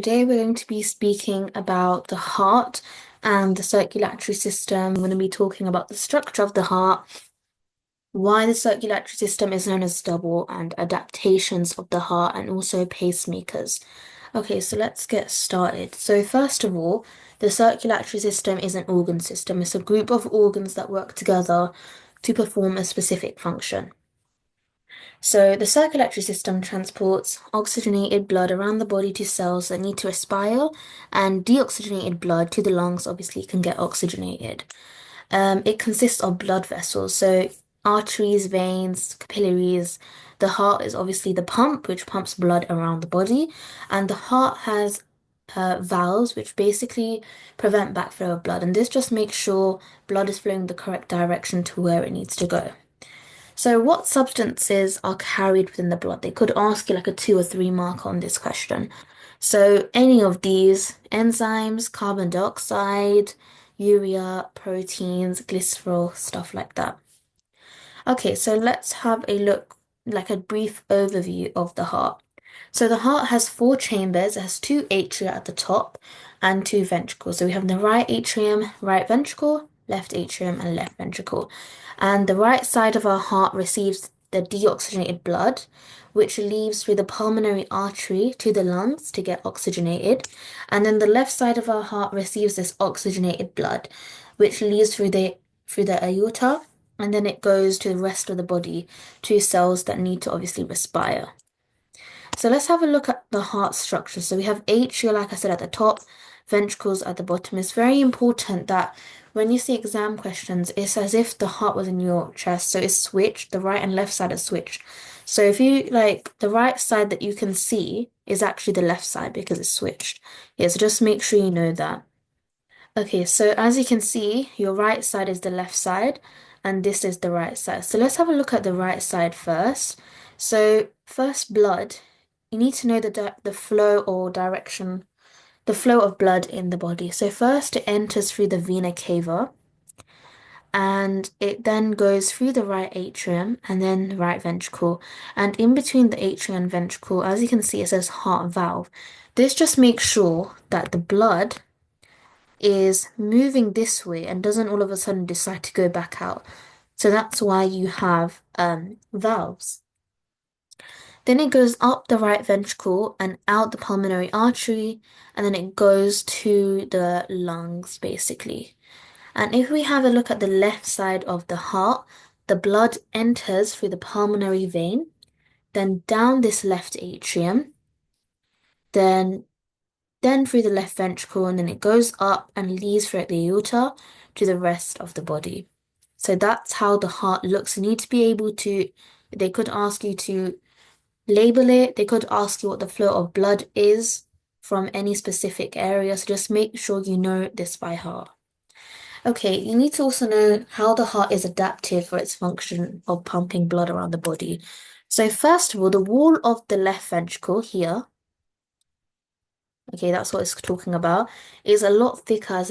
Today we're going to be speaking about the heart and the circulatory system. We're going to be talking about the structure of the heart, why the circulatory system is known as double, and adaptations of the heart, and also pacemakers. Okay, so let's get started. So first of all, the circulatory system is an organ system. It's a group of organs that work together to perform a specific function. So the circulatory system transports oxygenated blood around the body to cells that need to respire, and deoxygenated blood to the lungs obviously can get oxygenated. It consists of blood vessels, so arteries, veins, capillaries. The heart is obviously the pump, which pumps blood around the body, and the heart has valves, which basically prevent backflow of blood, and this just makes sure blood is flowing the correct direction to where it needs to go. So, what substances are carried within the blood? They could ask you like a 2 or 3 mark on this question. So, any of these enzymes, carbon dioxide, urea, proteins, glycerol, stuff like that. Okay, so let's have a look, like a brief overview of the heart. So, the heart has 4 chambers, it has 2 atria at the top and 2 ventricles. So, we have the right atrium, right ventricle, left atrium, and left ventricle. And the right side of our heart receives the deoxygenated blood, which leaves through the pulmonary artery to the lungs to get oxygenated. And then the left side of our heart receives this oxygenated blood, which leaves through the aorta, and then it goes to the rest of the body to cells that need to obviously respire. So let's have a look at the heart structure. So we have atria, like I said, at the top, ventricles at the bottom. It's very important that when you see exam questions, it's as if the heart was in your chest. So it's switched, the right and left side are switched. So if you like the right side that you can see is actually the left side because it's switched. Yeah, so just make sure you know that. Okay, so as you can see, your right side is the left side, and this is the right side. So let's have a look at the right side first. So first, blood. You need to know the flow or direction, the flow of blood in the body. So first, it enters through the vena cava, and it then goes through the right atrium and then the right ventricle. And in between the atrium and ventricle, as you can see, it says heart valve. This just makes sure that the blood is moving this way and doesn't all of a sudden decide to go back out. So that's why you have valves. Then it goes up the right ventricle and out the pulmonary artery, and then it goes to the lungs, basically. And if we have a look at the left side of the heart, the blood enters through the pulmonary vein, then down this left atrium, then through the left ventricle, and then it goes up and leads throughout the aorta to the rest of the body. So that's how the heart looks. You need to be able to, they could ask you to label it, they could ask you what the flow of blood is from any specific area. So just make sure you know this by heart. Okay, you need to also know how the heart is adapted for its function of pumping blood around the body. So first of all, the wall of the left ventricle here, okay, that's what it's talking about, is a lot thicker as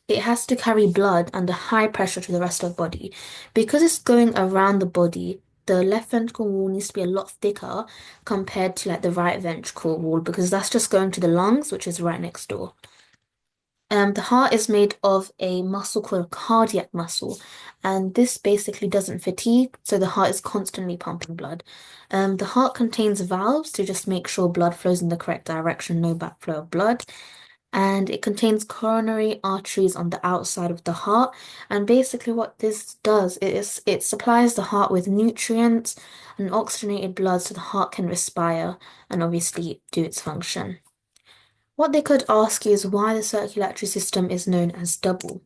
it has to carry blood under high pressure to the rest of the body. Because it's going around the body, the left ventricle wall needs to be a lot thicker compared to like the right ventricle wall because that's just going to the lungs, which is right next door. The heart is made of a muscle called cardiac muscle, and this basically doesn't fatigue, so the heart is constantly pumping blood. The heart contains valves to just make sure blood flows in the correct direction, no backflow of blood. And it contains coronary arteries on the outside of the heart. And basically, what this does is it supplies the heart with nutrients and oxygenated blood so the heart can respire and obviously do its function. What they could ask you is why the circulatory system is known as double.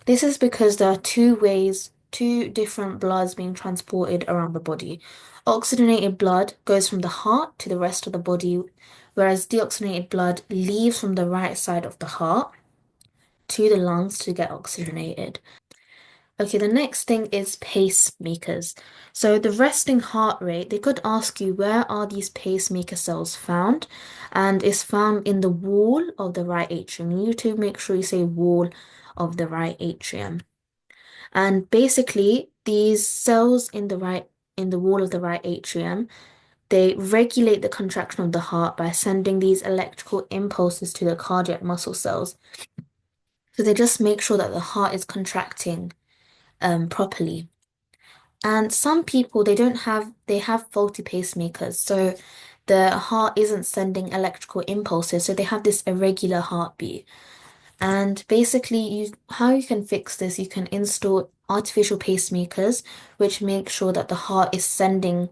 This is because there are 2 ways, 2 different bloods being transported around the body. Oxygenated blood goes from the heart to the rest of the body, whereas deoxygenated blood leaves from the right side of the heart to the lungs to get oxygenated. Okay, the next thing is pacemakers. So the resting heart rate, they could ask you where are these pacemaker cells found? And it's found in the wall of the right atrium. You need to make sure you say wall of the right atrium. And basically, these cells in the wall of the right atrium they regulate the contraction of the heart by sending these electrical impulses to the cardiac muscle cells. So they just make sure that the heart is contracting properly. And some people they have faulty pacemakers, so the heart isn't sending electrical impulses, so they have this irregular heartbeat. And basically, how you can fix this, you can install artificial pacemakers, which make sure that the heart is sending,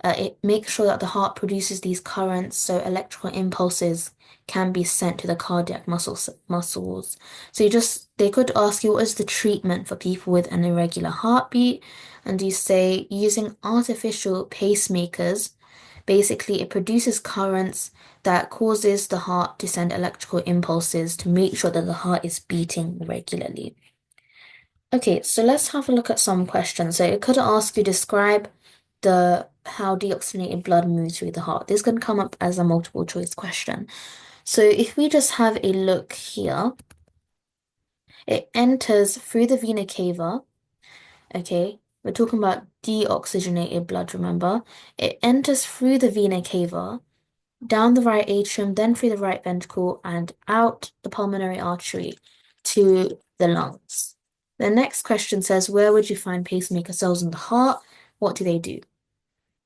it makes sure that the heart produces these currents, so electrical impulses can be sent to the cardiac muscles. So they could ask you, what is the treatment for people with an irregular heartbeat? And you say, using artificial pacemakers, basically it produces currents that causes the heart to send electrical impulses to make sure that the heart is beating regularly. Okay, so let's have a look at some questions. So it could ask you describe the how deoxygenated blood moves through the heart. This can come up as a multiple choice question. So if we just have a look here, it enters through the vena cava. Okay, we're talking about deoxygenated blood, remember? It enters through the vena cava, down the right atrium, then through the right ventricle, and out the pulmonary artery to the lungs. The next question says, where would you find pacemaker cells in the heart? What do?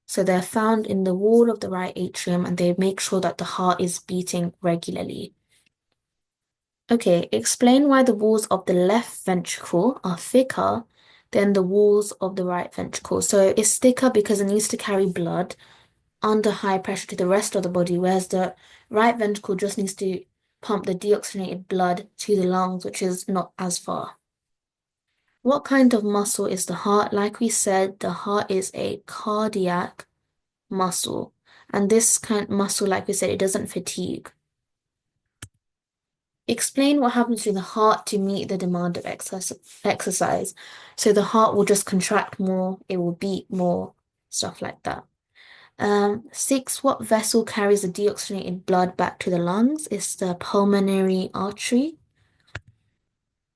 So they're found in the wall of the right atrium, and they make sure that the heart is beating regularly. Okay, explain why the walls of the left ventricle are thicker than the walls of the right ventricle. So it's thicker because it needs to carry blood under high pressure to the rest of the body, whereas the right ventricle just needs to pump the deoxygenated blood to the lungs, which is not as far. What kind of muscle is the heart? Like we said, the heart is a cardiac muscle. And this kind of muscle, like we said, it doesn't fatigue. Explain what happens to the heart to meet the demand of exercise. So the heart will just contract more, it will beat more, stuff like that. 6, what vessel carries the deoxygenated blood back to the lungs? It's the pulmonary artery.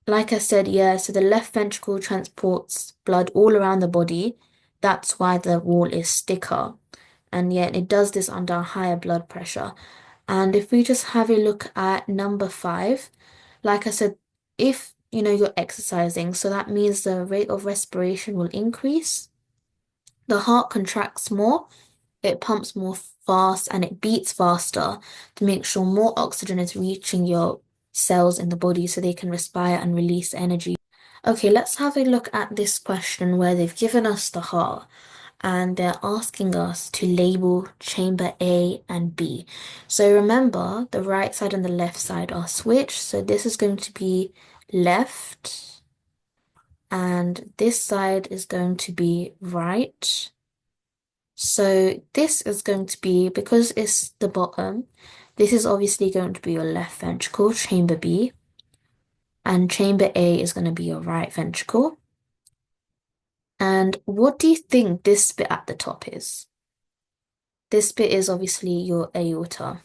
Like I said, yeah, so the left ventricle transports blood all around the body. That's why the wall is thicker. And yet it does this under higher blood pressure. And if we just have a look at number 5, like I said, if you're exercising, so that means the rate of respiration will increase. The heart contracts more, it pumps more fast, and it beats faster to make sure more oxygen is reaching your cells in the body so they can respire and release energy. Okay, let's have a look at this question where they've given us the heart and they're asking us to label chamber A and B. So remember, the right side and the left side are switched. So this is going to be left, and this side is going to be right. So this is going to be, because it's the bottom, this is obviously going to be your left ventricle, chamber B, and chamber A is going to be your right ventricle. And what do you think this bit at the top is? This bit is obviously your aorta.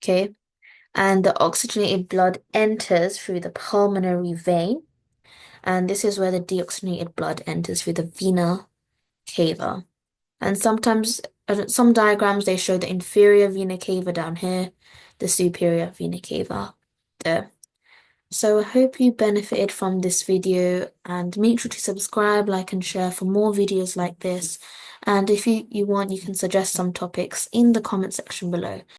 Okay, and the oxygenated blood enters through the pulmonary vein, and this is where the deoxygenated blood enters through the vena cava. And sometimes, some diagrams, they show the inferior vena cava down here, the superior vena cava there. So I hope you benefited from this video, and make sure to subscribe, like, and share for more videos like this. And if you want, you can suggest some topics in the comment section below.